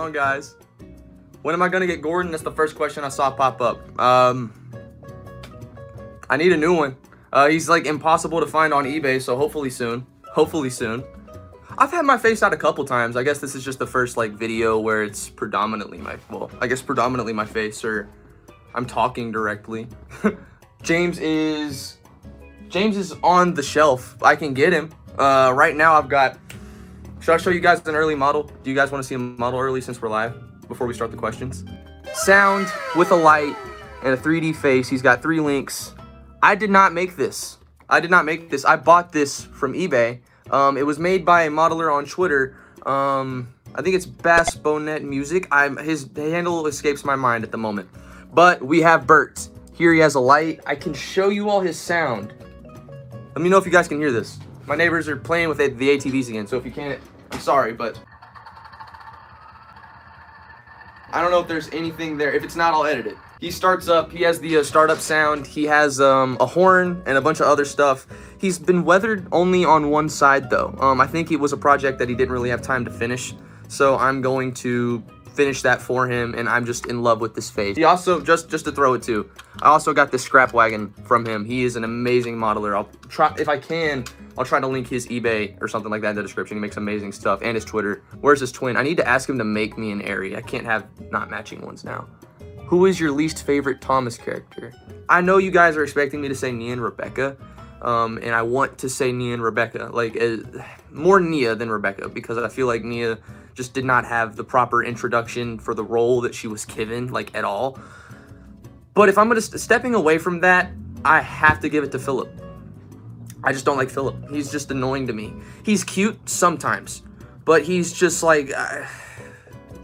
on, guys. When am I gonna get Gordon? That's the first question I saw pop up. I need a new one. He's like impossible to find on eBay, so hopefully soon. Hopefully soon. I've had my face out a couple times. I guess this is just the first like video where it's predominantly my, well, I guess predominantly my face, or I'm talking directly. James is on the shelf. I can get him. Right now I've got, should I show you guys an early model? Do you guys want to see a model early since we're live before we start the questions? Sound with a light and a 3D face. He's got 3 links. I did not make this. I bought this from eBay. It was made by a modeler on Twitter. I think it's Bass Bonet Music. His handle escapes my mind at the moment. But we have Bert. Here he has a light. I can show you all his sound. Let me know if you guys can hear this. My neighbors are playing with the ATVs again, so if you can't, I'm sorry, but I don't know if there's anything there. If it's not, I'll edit it. He starts up, he has the startup sound, he has a horn and a bunch of other stuff. He's been weathered only on one side though. I think it was a project that he didn't really have time to finish, so I'm going to finish that for him, and I'm just in love with this face. He also, just to throw it too, I also got this scrap wagon from him. He is an amazing modeler. I'll try, if I can, I'll try to link his eBay or something like that in the description. He makes amazing stuff, and his Twitter. Where's his twin? I need to ask him to make me an Airy. I can't have not matching ones now. Who is your least favorite Thomas character? I know you guys are expecting me to say Nia and Rebecca, and I want to say Nia and Rebecca, like more Nia than Rebecca, because I feel like Nia just did not have the proper introduction for the role that she was given, like at all. But if I'm gonna stepping away from that, I have to give it to Philip. I just don't like Philip. He's just annoying to me. He's cute sometimes, but he's just like,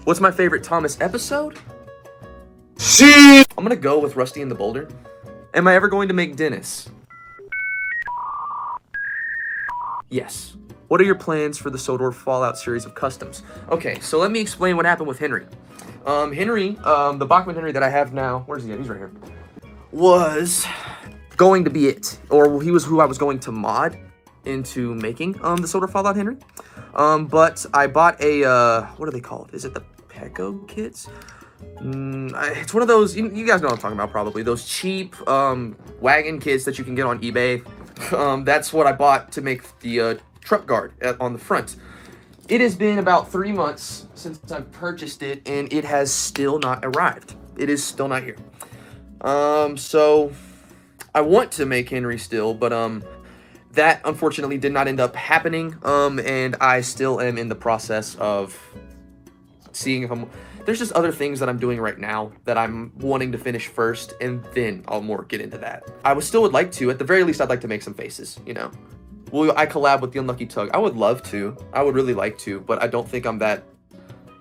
what's my favorite Thomas episode? Shit! I'm gonna go with Rusty and the Boulder. Am I ever going to make Dennis? Yes. What are your plans for the Sodor Fallout series of customs? Okay, so let me explain what happened with Henry. The Bachman Henry that I have now, where's he at? He's right here. Was going to be it, or he was who I was going to mod into making the Sodor Fallout Henry. But I bought a, what are they called? Is it the Pecco kits? It's one of those, you guys know what I'm talking about probably, those cheap wagon kits that you can get on eBay. That's what I bought to make the truck guard on the front. It has been about 3 months since I purchased it, and it has still not arrived. It is still not here. So I want to make Henry still, but that unfortunately did not end up happening. And I still am in the process of seeing if there's just other things that I'm doing right now that I'm wanting to finish first, and then I'll more get into that. I still would like to, at the very least, I'd like to make some faces, you know. Will I collab with the Unlucky Tug? I would love to. I would really like to, but I don't think I'm that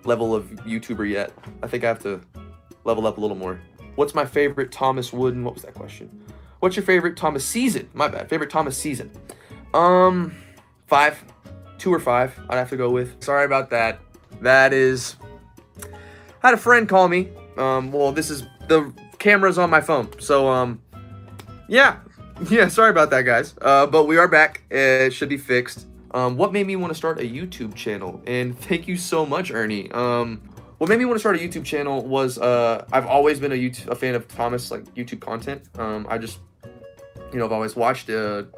level of YouTuber yet. I think I have to level up a little more. What's my favorite Thomas Wooden? What was that question? What's your favorite Thomas season? My bad. Favorite Thomas season? 5. 2 or 5, I'd have to go with. Sorry about that. That is... I had a friend call me. Well, this is, the camera's on my phone. So, yeah, sorry about that, guys. But we are back. It should be fixed. What made me want to start a YouTube channel? And thank you so much, Ernie. What made me want to start a YouTube channel was, I've always been a fan of Thomas, like, YouTube content. I just, you know, I've always watched, you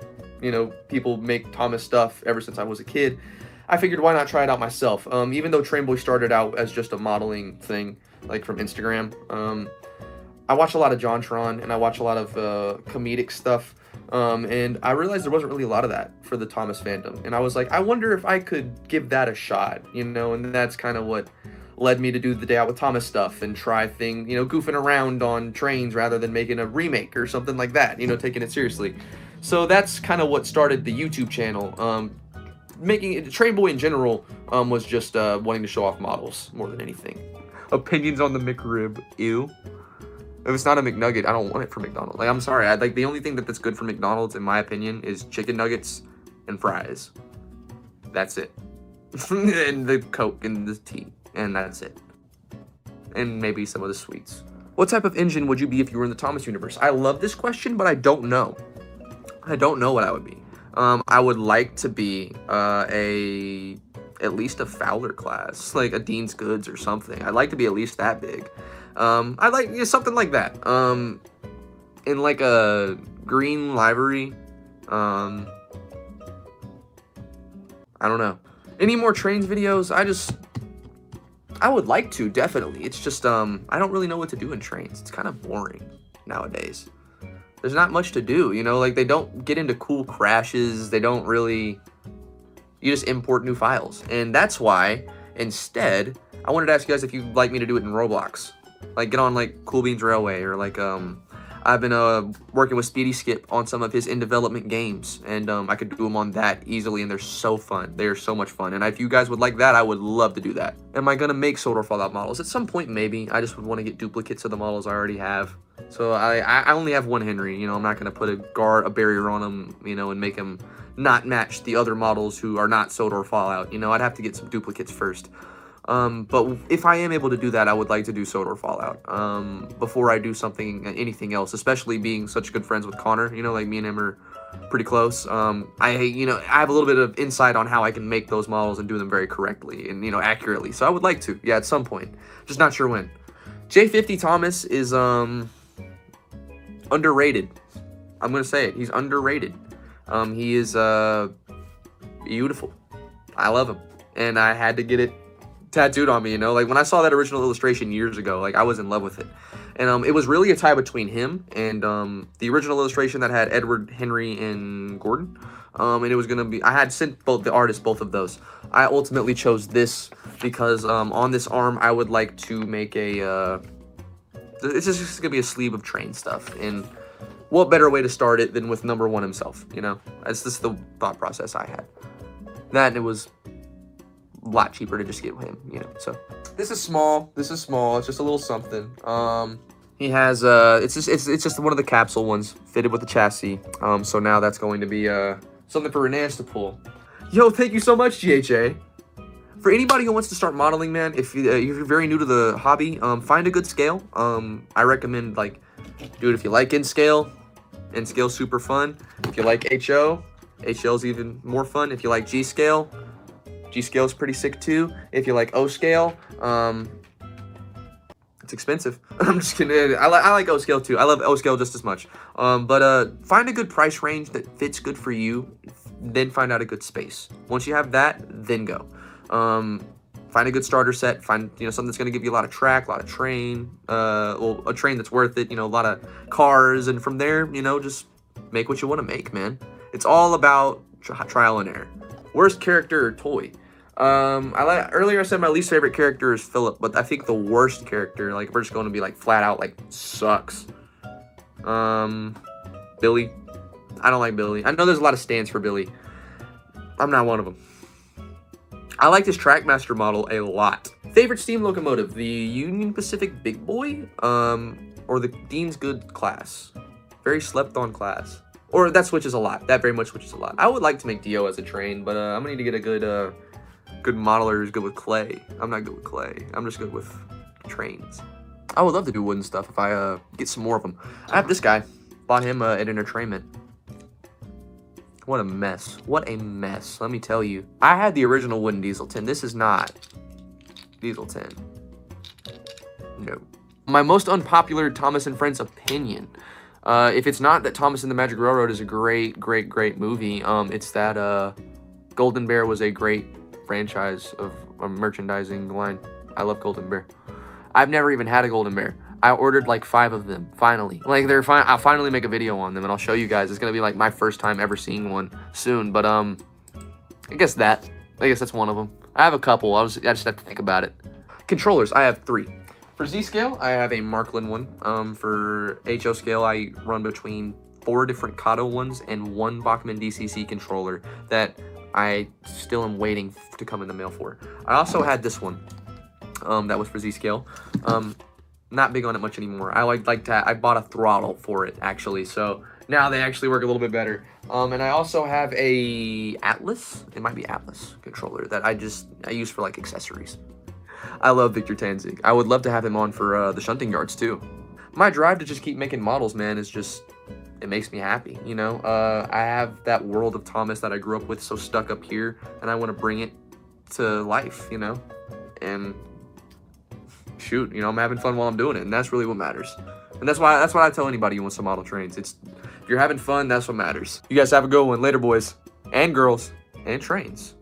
know, people make Thomas stuff ever since I was a kid. I figured why not try it out myself. Even though TrainBoy started out as just a modeling thing, like from Instagram, I watch a lot of JonTron, and I watch a lot of comedic stuff, and I realized there wasn't really a lot of that for the Thomas fandom, and I was like, I wonder if I could give that a shot, you know, and that's kind of what led me to do the Day Out with Thomas stuff and try you know, goofing around on trains rather than making a remake or something like that, you know, taking it seriously. So that's kind of what started the YouTube channel. Making it, TrainBoy in general was just wanting to show off models more than anything. Opinions on the McRib? Ew. If it's not a McNugget, I don't want it for McDonald's. Like, I'm sorry. Like, the only thing that's good for McDonald's, in my opinion, is chicken nuggets and fries. That's it. And the Coke and the tea. And that's it. And maybe some of the sweets. What type of engine would you be if you were in the Thomas universe? I love this question, but I don't know. I don't know what I would be. I would like to be a at least a Fowler class, like a Dean's Goods or something. I'd like to be at least that big. I'd like something like that. In like a green livery. I don't know. Any more trains videos? I would like to, definitely. It's just, I don't really know what to do in trains. It's kind of boring nowadays. There's not much to do, you know? Like, they don't get into cool crashes. They don't really... You just import new files. And that's why, instead, I wanted to ask you guys if you'd like me to do it in Roblox. Like, get on, like, Cool Beans Railway, or, like, I've been working with Speedy Skip on some of his in-development games, and I could do them on that easily, and they're so fun. They are so much fun, and if you guys would like that, I would love to do that. Am I going to make Sodor Fallout models? At some point, maybe. I just would want to get duplicates of the models I already have. So I only have one Henry, you know, I'm not going to put a barrier on him, you know, and make him not match the other models who are not Sodor Fallout. You know, I'd have to get some duplicates first. But if I am able to do that, I would like to do Sodor Fallout, before I do anything else, especially being such good friends with Connor, you know, like me and him are pretty close. I have a little bit of insight on how I can make those models and do them very correctly and, you know, accurately. So I would like to, yeah, at some point, just not sure when. J50 Thomas is, underrated. I'm going to say it. He's underrated. He is, beautiful. I love him. And I had to get it tattooed on me, you know, like when I saw that original illustration years ago, like I was in love with it. And it was really a tie between him and the original illustration that had Edward, Henry, and Gordon. And it was gonna be, I had sent both of those. I ultimately chose this because on this arm I would like to make a it's just gonna be a sleeve of train stuff, and what better way to start it than with number 1 himself, you know? That's just the thought process I had. That, and it was a lot cheaper to just get him, you know. So this is small. It's just a little something. He has it's just one of the capsule ones fitted with the chassis. So now that's going to be something for Renance to pull. Yo, thank you so much, GHA. For anybody who wants to start modeling, man, if you're very new to the hobby, find a good scale. I recommend, like, do it if you like N-Scale. N-Scale's super fun. If you like HO, HL's even more fun. If you like G-Scale, G-Scale's pretty sick too. If you like O-Scale, it's expensive. I'm just kidding. I like O-Scale too. I love O-Scale just as much. But find a good price range that fits good for you, then find out a good space. Once you have that, then go. Find a good starter set. Find, you know, something that's going to give you a lot of track, a lot of train, well, a train that's worth it, you know, a lot of cars, and from there, you know, just make what you want to make, man. It's all about trial and error. Worst character or toy? Earlier I said my least favorite character is Philip, but I think the worst character, like, we're just going to be like flat out, like, sucks. Billy. I don't like Billy. I know there's a lot of stands for Billy. I'm not one of them. I like this Trackmaster model a lot. Favorite steam locomotive, the Union Pacific Big Boy, or the Dean's Good class. Very slept on class. Or that switches a lot. That very much switches a lot. I would like to make Dio as a train, but I'm gonna need to get a good modeler who's good with clay. I'm not good with clay. I'm just good with trains. I would love to do wooden stuff if I get some more of them. I have this guy. Bought him at an entertainment. What a mess. What a mess. Let me tell you. I had the original wooden Diesel 10. This is not Diesel 10. No. My most unpopular Thomas and Friends opinion. If it's not that Thomas and the Magic Railroad is a great movie, it's that Golden Bear was a great franchise of a merchandising line. I love Golden Bear. I've never even had a Golden Bear. I ordered like 5 of them, finally. Like, they're fine. I'll finally make a video on them, and I'll show you guys. It's gonna be like my first time ever seeing one soon, but I guess that's one of them. I have a couple. I just have to think about it. Controllers, I have 3. For Z scale, I have a Marklin one. For HO scale, I run between 4 different Kato ones and 1 Bachmann DCC controller that I still am waiting to come in the mail for. I also had this one. That was for Z scale. Not big on it much anymore. I bought a throttle for it, actually, so now they actually work a little bit better. And I also have a Atlas, it might be Atlas controller, that I use for, like, accessories. I love Victor Tanzig. I would love to have him on for the shunting yards too. My drive to just keep making models, man, is just, it makes me happy, you know? I have that world of Thomas that I grew up with so stuck up here, and I want to bring it to life, you know, and shoot, you know, I'm having fun while I'm doing it, and that's really what matters. And that's what I tell anybody who wants to model trains. If you're having fun, that's what matters. You guys have a good one. Later, boys and girls and trains.